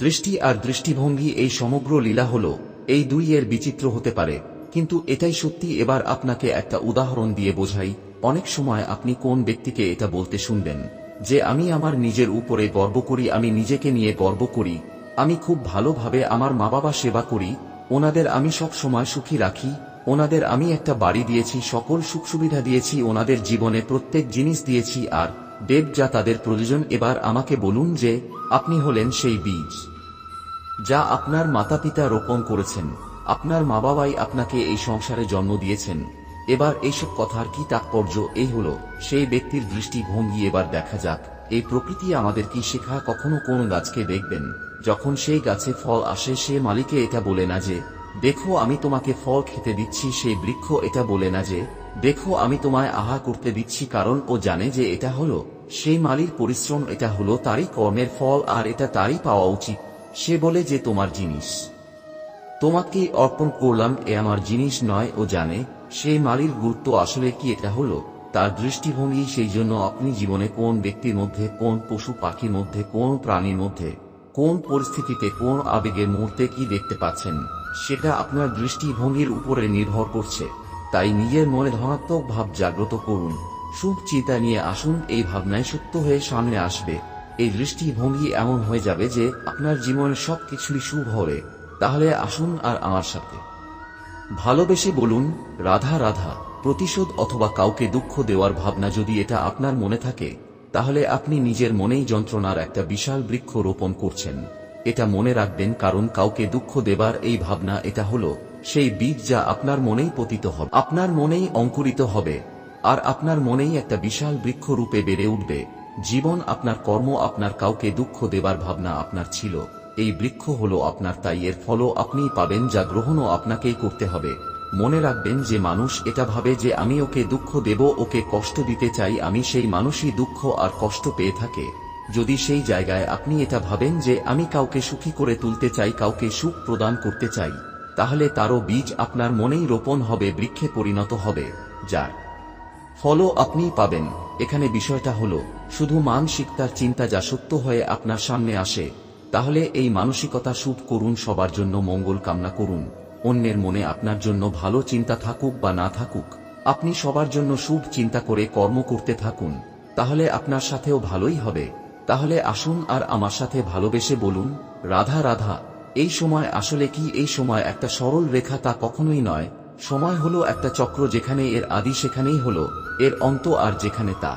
দৃষ্টি আর দৃষ্টিভঙ্গি এই সমগ্র লীলা হল এই দুই এর বিচিত্র হতে পারে, কিন্তু এটাই সত্যি। এবার আপনাকে একটা উদাহরণ দিয়ে বোঝাই। অনেক সময় আপনি কোন ব্যক্তিকে এটা বলতে শুনবেন যে আমি আমার নিজের উপরে গর্ব করি, আমি নিজেকে নিয়ে গর্ব করি, আমি খুব ভালোভাবে আমার মা বাবা সেবা করি, ওনাদের আমি সব সময় সুখী রাখি, ওনাদের আমি একটা বাড়ি দিয়েছি, সকল সুখ সুবিধা দিয়েছি, ওনাদের জীবনে প্রত্যেক জিনিস দিয়েছি আর দেব যা তাদের প্রয়োজন। এবার আমাকে বলুন যে আপনি হলেন সেই বীজ যা আপনার মাতা পিতা রোপণ করেছেন, আপনার মা বাবাই আপনাকে এই সংসারে জন্ম দিয়েছেন। এবার এইসব কথার কি তাৎপর্য? এই হলো সেই ব্যক্তির দৃষ্টিভঙ্গি। এবার দেখা যাক এই প্রকৃতি আমাদের কি শেখায়। কখনো কোন গাছকে দেখবেন, যখন সেই গাছে ফল আসে সে মালিকে এটা বলে না যে দেখো আমি তোমাকে ফল খেতে দিচ্ছি, সেই বৃক্ষ এটা বলে না যে দেখো আমি তোমায় আহার করতে দিচ্ছি, কারণ ও জানে যে এটা হলো সেই মালির পরিশ্রম, এটা হলো তারই কর্মের ফল আর এটা তারই পাওয়া উচিত। সে বলে যে তোমার জিনিস তোমাকে অর্পণ করলাম, এ আমার জিনিস নয়। ও জানে সেই মালির গুরুত্ব আসলে কি, এটা হলো তার দৃষ্টিভঙ্গি। সেই জন্য আপনি জীবনে কোন ব্যক্তির মধ্যে, কোন পশু পাখির মধ্যে, কোন প্রাণীর মধ্যে, কোন পরিস্থিতিতে, কোন আবেগের মুহূর্তে কি দেখতে পাচ্ছেন, সেটা আপনার দৃষ্টিভঙ্গির উপরে নির্ভর করছে। তাই নিজের মনে ধনাত্মক ভাব জাগ্রত করুন, শুভ চিন্তা নিয়ে আসুন, এই ভাবনায় সত্য হয়ে সামনে আসবে। এই দৃষ্টিভঙ্গি এমন হয়ে যাবে যে আপনার জীবনের সবকিছুই শুভ হবে। তাহলে আসুন আর আমার সাথে ভালোবেসে বলুন রাধা রাধা। প্রতিশোধ অথবা কাউকে দুঃখ দেওয়ার ভাবনা যদি এটা আপনার মনে থাকে, তাহলে আপনি নিজের মনেই যন্ত্রণার একটা বিশাল বৃক্ষ রোপণ করছেন। এটা মনে রাখবেন, কারণ কাউকে দুঃখ দেবার এই ভাবনা, এটা হলো সেই বীজ যা আপনার মনেই পতিত হবে, আপনার মনেই অঙ্কুরিত হবে, আর আপনার মনেই একটা বিশাল বৃক্ষ রূপে বেড়ে উঠবে। জীবন আপনার কর্ম, আপনার কাউকে দুঃখ দেবার ভাবনা আপনার ছিল, এই বৃক্ষ হলো আপনার, তাই এর ফলও আপনিই পাবেন, যা গ্রহণও আপনাকেই করতে হবে। মনে রাখবেন যে মানুষ এটা ভাবে যে আমি ওকে দুঃখ দেব, ওকে কষ্ট দিতে চাই, আমি সেই মানুষই দুঃখ আর কষ্ট পেয়ে থাকে। যদি সেই জায়গায় আপনি এটা ভাবেন যে আমি কাউকে সুখী করে তুলতে চাই, কাউকে সুখ প্রদান করতে চাই, তাহলে তারও বীজ আপনার মনেই রোপণ হবে, বৃক্ষে পরিণত হবে, যার ফলও আপনিই পাবেন। এখানে বিষয়টা হলো শুধু মানসিকতার চিন্তা, যা সত্য হয়ে আপনার সামনে আসে। তাহলে এই মানসিকতা শুভ করুন, সবার জন্য মঙ্গল কামনা করুন। অন্যের মনে আপনার জন্য ভালো চিন্তা থাকুক বা না থাকুক, আপনি সবার জন্য শুভ চিন্তা করে কর্ম করতে থাকুন, তাহলে আপনার সাথেও ভালোই হবে। তাহলে আসুন আর আমার সাথে ভালোবেসে বলুন রাধা রাধা। এই সময় আসলে কি? এই সময় একটা সরল রেখা, তা কখনোই নয়। সময় হলো একটা চক্র, যেখানে এর আদি সেখানেই হলো এর অন্ত, আর যেখানে তা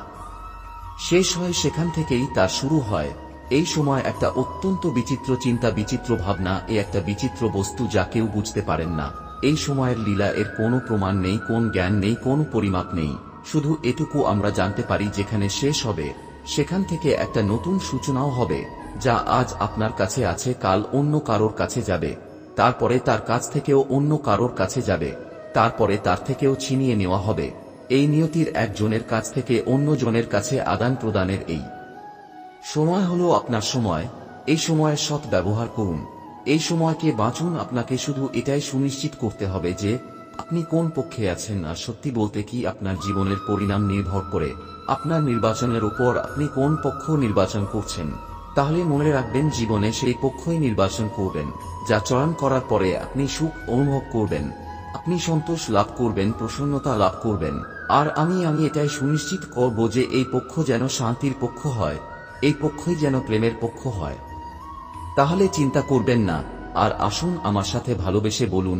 শেষ হয় সেখান থেকেই তার শুরু হয়। এই সময় একটা অত্যন্ত বিচিত্র চিন্তা, বিচিত্র ভাবনা, এ একটা বিচিত্র বস্তু যা কেউ বুঝতে পারেন না। এই সময়ের লীলা, এর কোনো প্রমাণ নেই, কোন জ্ঞান নেই, কোন পরিমাপ নেই। শুধু এটুকু আমরা জানতে পারি, যেখানে শেষ হবে সেখান থেকে একটা নতুন সূচনাও হবে। যা আজ আপনার কাছে আছে, কাল অন্য কারোর কাছে যাবে, তারপরে তার কাছ থেকেও অন্য কারোর কাছে যাবে, তারপরে তার থেকেও ছিনিয়ে নেওয়া হবে। এই নিয়তির একজনের কাছ থেকে অন্য জনের কাছে আদান প্রদানের এই সময় হলো আপনার সময়। এই সময়ের সৎ ব্যবহার করুন, এই সময়কে বাঁচুন। আপনাকে শুধু এটাই সুনিশ্চিত করতে হবে যে আপনি কোন পক্ষে আছেন। আর সত্যি বলতে কি, আপনার জীবনের পরিণাম নির্ভর করে আপনার নির্বাচনের উপর, আপনি কোন পক্ষ নির্বাচন করছেন। তাহলে মনে রাখবেন, জীবনে সেই পক্ষই নির্বাচন করবেন যা চয়ন করার পরে আপনি সুখ অনুভব করবেন, আপনি সন্তোষ লাভ করবেন, প্রসন্নতা লাভ করবেন। আর আমি এটাই সুনিশ্চিত করব যে এই পক্ষ যেন শান্তির পক্ষ হয়, এই পক্ষই যেন প্রেমের পক্ষ হয়। তাহলে চিন্তা করবেন না, আর আসুন আমার সাথে ভালোবেসে বলুন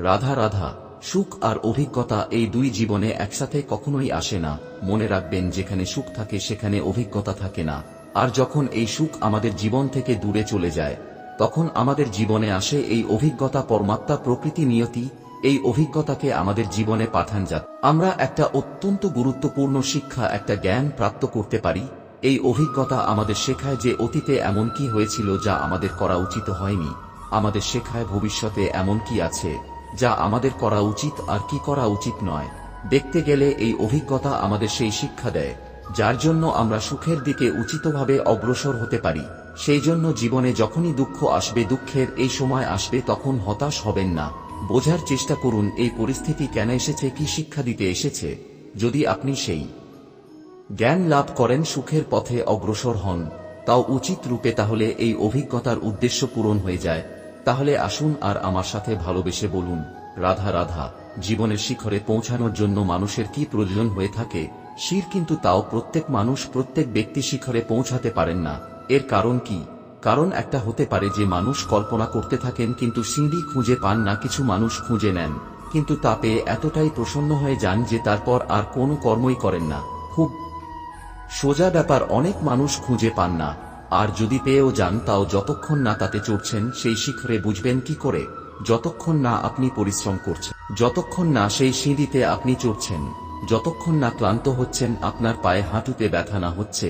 রাধা রাধা। সুখ আর অভিজ্ঞতা, এই দুই জীবনে একসাথে কখনোই আসে না। মনে রাখবেন, যেখানে সুখ থাকে সেখানে অভিজ্ঞতা থাকে না। আর যখন এই সুখ আমাদের জীবন থেকে দূরে চলে যায়, তখন আমাদের জীবনে আসে এই অভিজ্ঞতা, পরমাত্মা, প্রকৃতি, নিয়তি। এই অভিজ্ঞতাকে আমাদের জীবনে পাঠান যাক আমরা একটা অত্যন্ত গুরুত্বপূর্ণ শিক্ষা, একটা জ্ঞান প্রাপ্ত করতে পারি। এই অভিজ্ঞতা আমাদের শেখায় যে অতীতে এমন কি হয়েছিল যা আমাদের করা উচিত হয়নি, আমাদের শেখায় ভবিষ্যতে এমন কি আছে যা আমাদের করা উচিত আর কি করা উচিত নয়। দেখতে গেলে এই অভিজ্ঞতা আমাদের সেই শিক্ষা দেয় যার জন্য আমরা সুখের দিকে উচিতভাবে অগ্রসর হতে পারি। সেই জন্য জীবনে যখনই দুঃখ আসবে, দুঃখের এই সময় আসবে, তখন হতাশ হবেন না। বোঝার চেষ্টা করুন এই পরিস্থিতি কেন এসেছে, কি শিক্ষা দিতে এসেছে। যদি আপনি সেই জ্ঞান লাভ করেন, সুখের পথে অগ্রসর হন, তাও উচিত রূপে, তাহলে এই অভিজ্ঞতার উদ্দেশ্য পূরণ হয়ে যায়। তাহলে আসুন আর আমার সাথে ভালোবেসে বলুন, রাধা রাধা। জীবনের শিখরে পৌঁছানোর জন্য মানুষের কি প্রয়োজন হয়ে থাকে? শির। কিন্তু তাও প্রত্যেক মানুষ, প্রত্যেক ব্যক্তি শিখরে পৌঁছাতে পারেন না। এর কারণ কি? কারণ একটা হতে পারে যে মানুষ কল্পনা করতে থাকেন কিন্তু সিঁড়ি খুঁজে পান না। কিছু মানুষ খুঁজে নেন কিন্তু তা পেয়ে এতটাই প্রসন্ন হয়ে যান যে তারপর আর কোনো কর্মই করেন না। খুব সোজা ব্যাপার, অনেক মানুষ খুঁজে পান না, আর যদি পেয়েও যান তাও যতক্ষণ না তাতে চড়ছেন সেই শিখরে বুঝবেন কি করে? যতক্ষণ না আপনি পরিশ্রম করছেন, যতক্ষণ না সেই সিঁড়িতে আপনি চড়ছেন, যতক্ষণ না ক্লান্ত হচ্ছেন, আপনার পায়ে হাঁটুতে ব্যথা না হচ্ছে,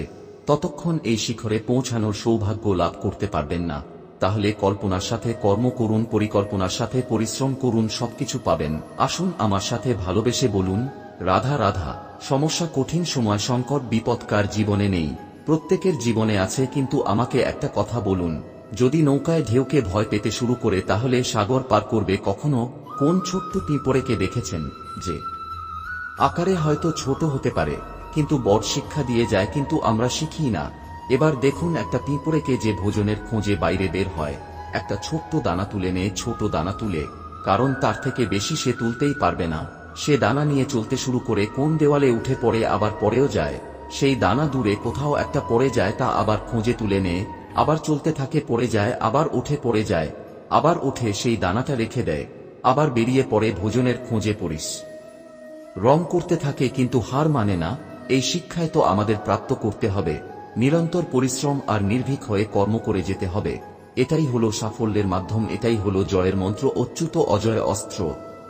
ততক্ষণ এই শিখরে পৌঁছানোর সৌভাগ্য লাভ করতে পারবেন না। তাহলে কল্পনার সাথে কর্ম করুন, পরিকল্পনার সাথে পরিশ্রম করুন, সবকিছু পাবেন। আসুন আমার সাথে ভালোবেসে বলুন, রাধা রাধা। সমস্যা, কঠিন সময়, সংকট, বিপদকার জীবনে নেই, প্রত্যেকের জীবনে আছে। কিন্তু আমাকে একটা কথা বলুন, যদি নৌকায় ঢেউকে ভয় পেতে শুরু করে তাহলে সাগর পার করবে কখনো? কোন ছোট্ট পিঁপড়েকে দেখেছেন যে আকারে হয়তো ছোট হতে পারে কিন্তু বড় শিক্ষা দিয়ে যায়? কিন্তু আমরা শিখি না। এবার দেখুন একটা পিঁপড়েকে যে ভোজনের খোঁজে বাইরে বের হয়, একটা ছোট্ট দানা তুলে নেয়, ছোট দানা তুলে, কারণ তার থেকে বেশি সে তুলতেই পারবে না। সে দানা নিয়ে চলতে শুরু করে, কোন দেওয়ালে উঠে পড়ে, আবার পড়েও যায়। সেই দানা দূরে কোথাও একটা পড়ে যায়, তা আবার খোঁজে তুলে নেয়, আবার চলতে থাকে, পড়ে যায়, আবার উঠে পড়ে যায়, আবার উঠে সেই দানাটা রেখে দেয়, আবার বেরিয়ে পড়ে ভোজনের খোঁজে পড়িস রং করতে থাকে, কিন্তু হার মানে না। এই শিক্ষায় তো আমাদের প্রাপ্ত করতে হবে, নিরন্তর পরিশ্রম আর নির্ভীক হয়ে কর্ম করে যেতে হবে। এটাই হলো সাফল্যের মাধ্যম, এটাই হলো জয়ের মন্ত্র, অচ্যুত অজয় অস্ত্র।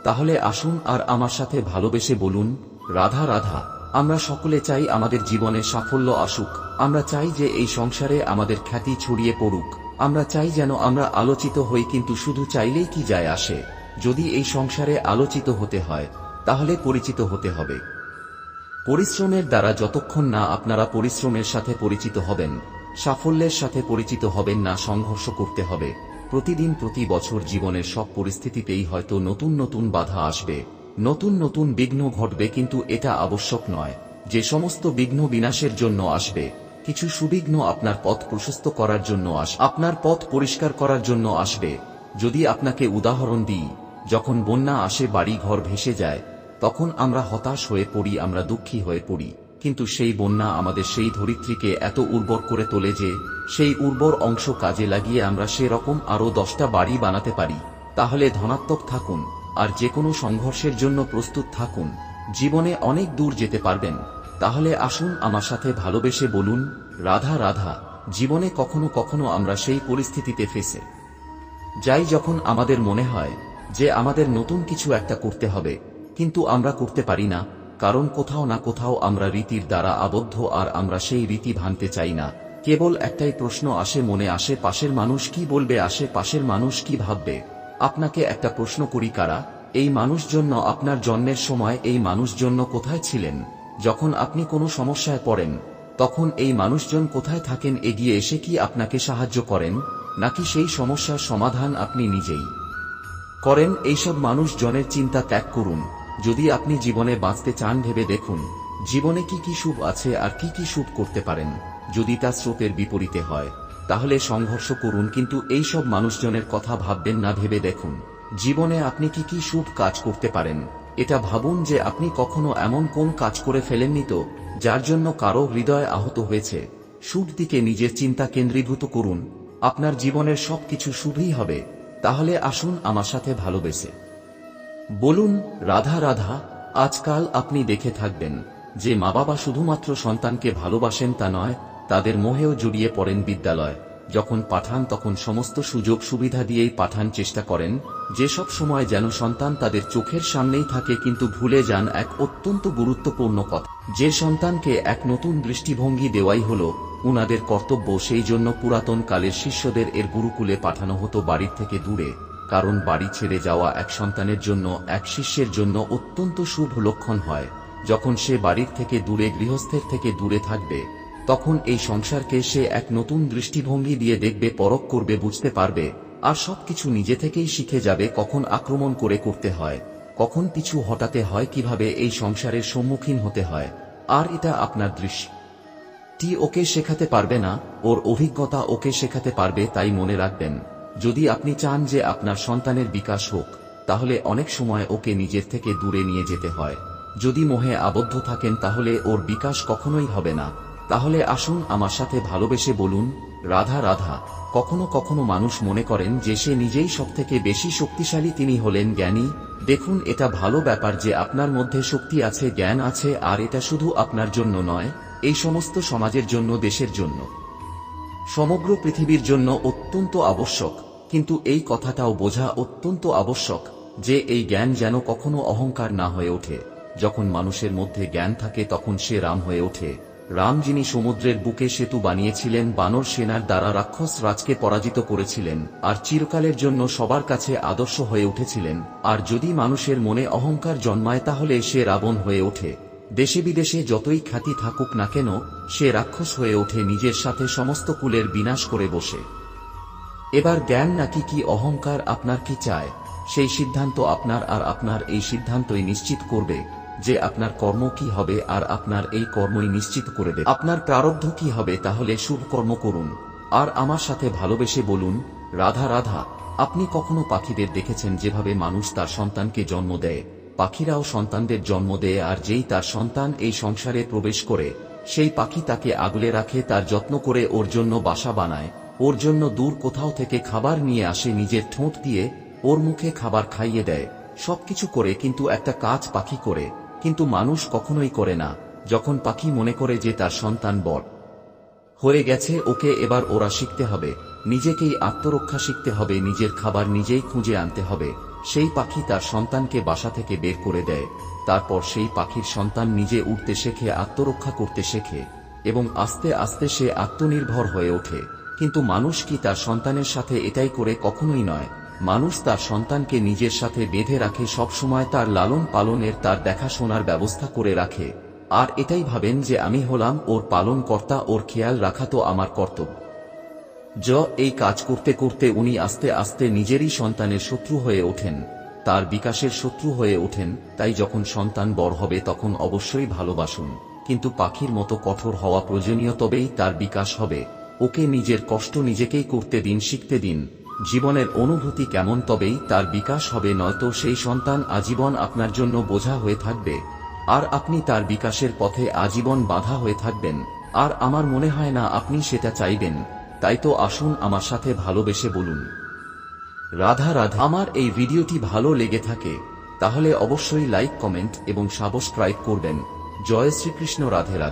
তাহলে আসুন আর আমার সাথে ভালোবেসে বলুন, রাধা রাধা। আমরা সকলে চাই আমাদের জীবনে সাফল্য আসুক, আমরা চাই যে এই সংসারে আমাদের খ্যাতি ছড়িয়ে পড়ুক, আমরা চাই যেন আমরা আলোচিত হই। কিন্তু শুধু চাইলেই কি যায় আসে? যদি এই সংসারে আলোচিত হতে হয় তাহলে পরিচিত হতে হবে। পরিশ্রমের দ্বারা যতক্ষণ না আপনারা পরিশ্রমের সাথে পরিচিত হবেন, সাফল্যের সাথে পরিচিত হবেন না, সংঘর্ষ করতে হবে। প্রতিদিন, প্রতি বছর জীবনের সব পরিস্থিতিতেই হয়তো নতুন নতুন বাধা আসবে, নতুন নতুন বিঘ্ন ঘটবে, কিন্তু এটা আবশ্যক নয় যে সমস্ত বিঘ্ন বিনাশের জন্য আসবে। কিছু সুবিঘ্ন আপনার পথ প্রশস্ত করার জন্য আসবে, আপনার পথ পরিষ্কার করার জন্য আসবে। যদি আপনাকে উদাহরণ দিই, যখন বন্যা আসে, বাড়ি ঘর ভেসে যায়, তখন আমরা হতাশ হয়ে পড়ি, আমরা দুঃখী হয়ে পড়ি। কিন্তু সেই বন্যা আমাদের সেই ধরিত্রীকে এত উর্বর করে তোলে যে সেই উর্বর অংশ কাজে লাগিয়ে আমরা সেরকম আরো 10টা বাড়ি বানাতে পারি। তাহলে ধনাত্মক থাকুন আর যে কোনো সংঘর্ষের জন্য প্রস্তুত থাকুন, জীবনে অনেক দূর যেতে পারবেন। তাহলে আসুন আমার সাথে ভালোবেসে বলুন, রাধা রাধা। জীবনে কখনো কখনো আমরা সেই পরিস্থিতিতে ফেসে যাই যখন আমাদের মনে হয় যে আমাদের নতুন কিছু একটা করতে হবে, কিন্তু আমরা করতে পারি না, কারণ কোথাও না কোথাও আমরা রীতির দ্বারা আবদ্ধ আর আমরা সেই রীতি ভাঙতে চাই না। কেবল একটাই প্রশ্ন আসে মনে, আশেপাশের মানুষ কি বলবে, আশেপাশের মানুষ কি ভাববে? আপনাকে একটা প্রশ্ন করি, কারা এই মানুষজন? আপনার জন্মের সময় এই মানুষজন কোথায় ছিলেন? যখন আপনি কোনো সমস্যায় পড়েন তখন এই মানুষজন কোথায় থাকেন? এগিয়ে এসে কি আপনাকে সাহায্য করেন, নাকি সেই সমস্যার সমাধান আপনি নিজেই করেন? এইসব মানুষজনের চিন্তা ত্যাগ করুন। যদি আপনি জীবনে বাঁচতে চান, ভেবে দেখুন জীবনে কি কি শুভ আছে আর কি কি শুভ করতে পারেন। যদি তা স্রোতের বিপরীতে হয় তাহলে সংঘর্ষ করুন, কিন্তু এই সব মানুষজনের কথা ভাববেন না। ভেবে দেখুন জীবনে আপনি কি কি শুভ কাজ করতে পারেন। এটা ভাবুন যে আপনি কখনো এমন কোন কাজ করে ফেলেননি তো যার জন্য কারো হৃদয় আহত হয়েছে। শুভ দিকে নিজের চিন্তা কেন্দ্রীভূত করুন, আপনার জীবনের সবকিছু শুভই হবে। তাহলে আসুন আমার সাথে ভালোবেসে বলুন, রাধা রাধা। আজকাল আপনি দেখে থাকবেন যে মা বাবা শুধুমাত্র সন্তানকে ভালোবাসেন তা নয়, তাদের মোহেও জড়িয়ে পড়েন। বিদ্যালয় যখন পাঠান তখন সমস্ত সুযোগ সুবিধা দিয়েই পাঠান, চেষ্টা করেন যে সব সময় যেন সন্তান তাদের চোখের সামনেই থাকে, কিন্তু ভুলে যান এক অত্যন্ত গুরুত্বপূর্ণ কথা, যে সন্তানকে এক নতুন দৃষ্টিভঙ্গি দেওয়াই হলো উনাদের কর্তব্য। সেই জন্য পুরাতন কালের শিষ্যদের এর গুরুকুলে পাঠানো হতো বাড়ির থেকে দূরে, কারণ বাড়ি ছেড়ে যাওয়া এক সন্তানের জন্য, এক শিষ্যের জন্য অত্যন্ত শুভ লক্ষণ হয়। যখন সে বাড়ির থেকে দূরে, গৃহস্থের থেকে দূরে থাকবে, তখন এই সংসারকে সে এক নতুন দৃষ্টিভঙ্গি দিয়ে দেখবে, পরখ করবে, বুঝতে পারবে, আর সবকিছু নিজে থেকেই শিখে যাবে। কখন আক্রমণ করে করতে হয়, কখন পিছু হটাতে হয়, কিভাবে এই সংসারের সম্মুখীন হতে হয়। আর এটা আপনার দৃষ্টি ওকে শেখাতে পারবে না, ওর অভিজ্ঞতা ওকে শেখাতে পারবে। তাই মনে রাখবেন, যদি আপনি চান যে আপনার সন্তানের বিকাশ হোক, তাহলে অনেক সময় ওকে নিজের থেকে দূরে নিয়ে যেতে হয়। যদি মোহে আবদ্ধ থাকেন তাহলে ওর বিকাশ কখনোই হবে না। তাহলে আসুন আমার সাথে ভালোবেসে বলুন, রাধা রাধা। কখনো কখনো মানুষ মনে করেন যে সে নিজেই সবথেকে বেশি শক্তিশালী, তিনি হলেন জ্ঞানী। দেখুন, এটা ভালো ব্যাপার যে আপনার মধ্যে শক্তি আছে, জ্ঞান আছে, আর এটা শুধু আপনার জন্য নয়, এই সমস্ত সমাজের জন্য, দেশের জন্য, সমগ্র পৃথিবীর জন্য অত্যন্ত আবশ্যক। কিন্তু এই কথাটাও বোঝা অত্যন্ত আবশ্যক যে এই জ্ঞান যেন কখনো অহংকার না হয়ে ওঠে। যখন মানুষের মধ্যে জ্ঞান থাকে তখন সে রাম হয়ে ওঠে। রাম, যিনি সমুদ্রের বুকে সেতু বানিয়েছিলেন, বানর সেনার দ্বারা রাক্ষস রাজকে পরাজিত করেছিলেন, আর চিরকালের জন্য সবার কাছে আদর্শ হয়ে উঠেছিলেন। আর যদি মানুষের মনে অহংকার জন্মায় তাহলে সে রাবণ হয়ে ওঠে। দেশে বিদেশে যতই খ্যাতি থাকুক না কেন, সে রাক্ষস হয়ে ওঠে, নিজের সাথে সমস্ত কুলের বিনাশ করে বসে। এবার জ্ঞান নাকি কি অহংকার, আপনার কি চায়, সেই সিদ্ধান্ত আপনার। আর আপনার এই সিদ্ধান্তই নিশ্চিত করবে যে আপনার কর্ম কি হবে, আর আপনার এই কর্মই নিশ্চিত করে দেবে আপনার প্রারব্ধ কি হবে। তাহলে শুভ কর্ম করুন আর আমার সাথে ভালোবেসে বলুন, রাধা রাধা। আপনি কখনো পাখিদের দেখেছেন যেভাবে মানুষ তার সন্তানকে জন্ম দেয়? পাখিরাও সন্তানদের জন্ম দেয়, আর যেই তার সন্তান এই সংসারে প্রবেশ করে, সেই পাখি তাকে আগলে রাখে, তার যত্ন করে, ওর জন্য বাসা বানায়, ওর জন্য দূর কোথাও থেকে খাবার নিয়ে আসে, নিজের ঠোঁট দিয়ে ওর মুখে খাবার খাইয়ে দেয়, সবকিছু করে। কিন্তু একটা কাজ পাখি করে, কিন্তু মানুষ কখনোই করে না। যখন পাখি মনে করে যে তার সন্তান বড় হয়ে গেছে, ওকে এবার ওরা শিখতে হবে, নিজেকেই আত্মরক্ষা শিখতে হবে, নিজের খাবার নিজেই খুঁজে আনতে হবে, সেই পাখি তার সন্তানকে বাসা থেকে বের করে দেয়। তারপর সেই পাখির সন্তান নিজে উড়তে শেখে, আত্মরক্ষা করতে শেখে, এবং আস্তে আস্তে সে আত্মনির্ভর হয়ে ওঠে। কিন্তু মানুষ কি তার সন্তানের সাথে এটাই করে? কখনোই নয়। মানুষ তার সন্তানকে নিজের সাথে বেঁধে রাখে, সবসময় তার লালন পালনের, তার দেখাশোনার ব্যবস্থা করে রাখে, আর এটাই ভাবেন যে আমি হলাম ওর পালন কর্তা, ওর খেয়াল রাখা তো আমার কর্তব্য। এই কাজ করতে করতে উনি আস্তে আস্তে নিজেরই সন্তানের শত্রু হয়ে ওঠেন, তার বিকাশের শত্রু হয়ে ওঠেন। তাই যখন সন্তান বড় হবে তখন অবশ্যই ভালোবাসুন, কিন্তু পাখির মতো কঠোর হওয়া প্রয়োজনীয়, তবেই তার বিকাশ হবে। ওকে নিজের কষ্ট নিজেকেই করতে দিন, শিখতে দিন জীবনের অনুভূতি কেমন, তবেই তার বিকাশ হবে। নয়তো সেই সন্তান আজীবন আপনার জন্য বোঝা হয়ে থাকবে, আর আপনি তার বিকাশের পথে আজীবন বাধা হয়ে থাকবেন। আর আমার মনে হয় না আপনি সেটা চাইবেন। তাই তো আসুন আমার সাথে ভালোবেসে বলুন, রাধা রাধা। আমার এই ভিডিওটি ভালো লেগে থাকে তাহলে অবশ্যই লাইক, কমেন্ট এবং সাবস্ক্রাইব করবেন। জয় শ্রীকৃষ্ণ, রাধে রাধে।